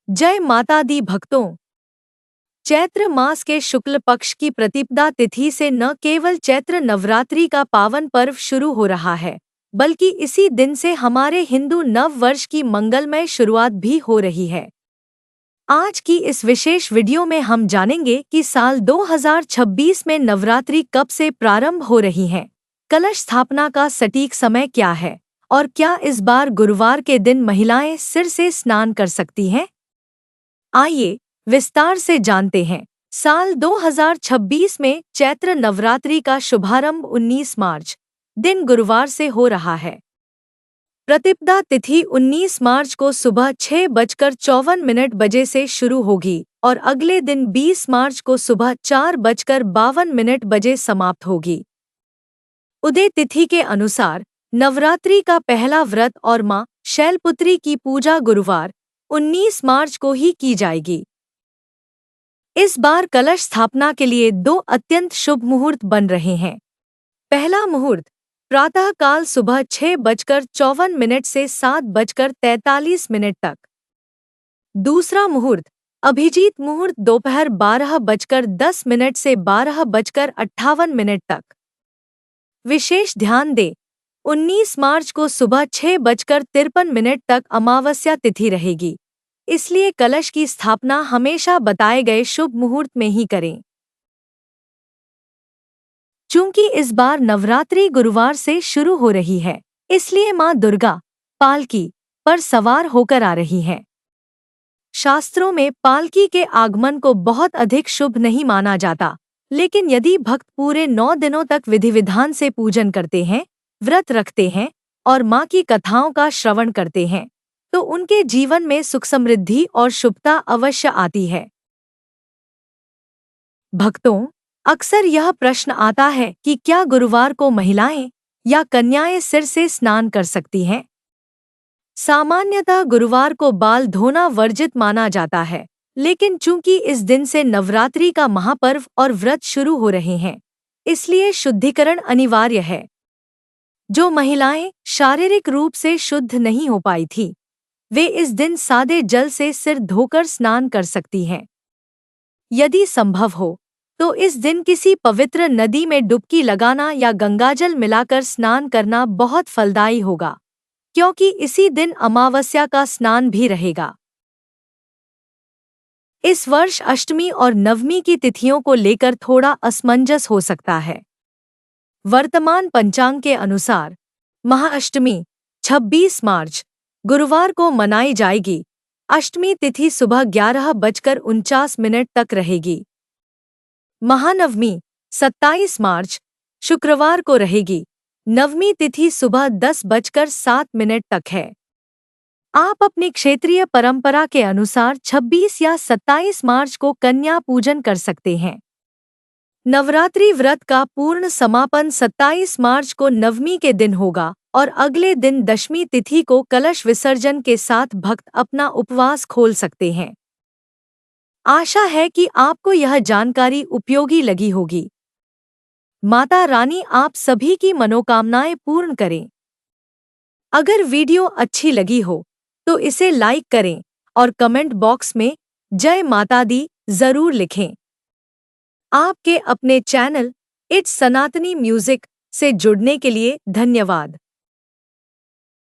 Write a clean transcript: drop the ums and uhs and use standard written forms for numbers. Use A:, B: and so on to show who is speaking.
A: जय माता दी भक्तों। चैत्र मास के शुक्ल पक्ष की प्रतिपदा तिथि से न केवल चैत्र नवरात्रि का पावन पर्व शुरू हो रहा है, बल्कि इसी दिन से हमारे हिंदू नव वर्ष की मंगलमय शुरुआत भी हो रही है। आज की इस विशेष वीडियो में हम जानेंगे कि साल 2026 में नवरात्रि कब से प्रारंभ हो रही है, कलश स्थापना का सटीक समय क्या है और क्या इस बार गुरुवार के दिन महिलाएं सिर से स्नान कर सकती हैं। आइए विस्तार से जानते हैं। साल 2026 में चैत्र नवरात्रि का शुभारंभ 19 मार्च दिन गुरुवार से हो रहा है। प्रतिपदा तिथि 19 मार्च को सुबह 6:54 बजे से शुरू होगी और अगले दिन 20 मार्च को सुबह 4:52 बजे समाप्त होगी। उदय तिथि के अनुसार नवरात्रि का पहला व्रत और मां शैलपुत्री की पूजा गुरुवार 19 मार्च को ही की जाएगी। इस बार कलश स्थापना के लिए दो अत्यंत शुभ मुहूर्त बन रहे हैं। पहला मुहूर्त प्रातः काल सुबह 6:54 से 7:43 तक। दूसरा मुहूर्त अभिजीत मुहूर्त दोपहर 12:10 से 12:58 तक। विशेष ध्यान दें, 19 मार्च को सुबह 6:53 तक अमावस्या तिथि रहेगी, इसलिए कलश की स्थापना हमेशा बताए गए शुभ मुहूर्त में ही करें। चूंकि इस बार नवरात्रि गुरुवार से शुरू हो रही है, इसलिए मां दुर्गा पालकी पर सवार होकर आ रही हैं। शास्त्रों में पालकी के आगमन को बहुत अधिक शुभ नहीं माना जाता, लेकिन यदि भक्त पूरे 9 दिनों तक विधि विधान से पूजन करते हैं, व्रत रखते हैं और मां की कथाओं का श्रवण करते हैं, तो उनके जीवन में सुख समृद्धि और शुभता अवश्य आती है। भक्तों, अक्सर यह प्रश्न आता है कि क्या गुरुवार को महिलाएं या कन्याएं सिर से स्नान कर सकती हैं? सामान्यतः गुरुवार को बाल धोना वर्जित माना जाता है, लेकिन चूंकि इस दिन से नवरात्रि का महापर्व और व्रत शुरू हो रहे हैं, इसलिए शुद्धिकरण अनिवार्य है। जो महिलाएं शारीरिक रूप से शुद्ध नहीं हो पाई थी, वे इस दिन सादे जल से सिर धोकर स्नान कर सकती हैं। यदि संभव हो तो इस दिन किसी पवित्र नदी में डुबकी लगाना या गंगाजल मिलाकर स्नान करना बहुत फलदायी होगा, क्योंकि इसी दिन अमावस्या का स्नान भी रहेगा। इस वर्ष अष्टमी और नवमी की तिथियों को लेकर थोड़ा असमंजस हो सकता है। वर्तमान पंचांग के अनुसार महाअष्टमी 26 मार्च गुरुवार को मनाई जाएगी। अष्टमी तिथि सुबह 11:49 तक रहेगी। महानवमी 27 मार्च शुक्रवार को रहेगी। नवमी तिथि सुबह 10:07 तक है। आप अपनी क्षेत्रीय परंपरा के अनुसार 26 या 27 मार्च को कन्या पूजन कर सकते हैं। नवरात्रि व्रत का पूर्ण समापन 27 मार्च को नवमी के दिन होगा और अगले दिन दशमी तिथि को कलश विसर्जन के साथ भक्त अपना उपवास खोल सकते हैं। आशा है कि आपको यह जानकारी उपयोगी लगी होगी। माता रानी आप सभी की मनोकामनाएं पूर्ण करें। अगर वीडियो अच्छी लगी हो तो इसे लाइक करें और कमेंट बॉक्स में जय माता दी जरूर लिखें। आपके अपने चैनल इट्स सनातनी म्यूजिक से जुड़ने के लिए धन्यवाद।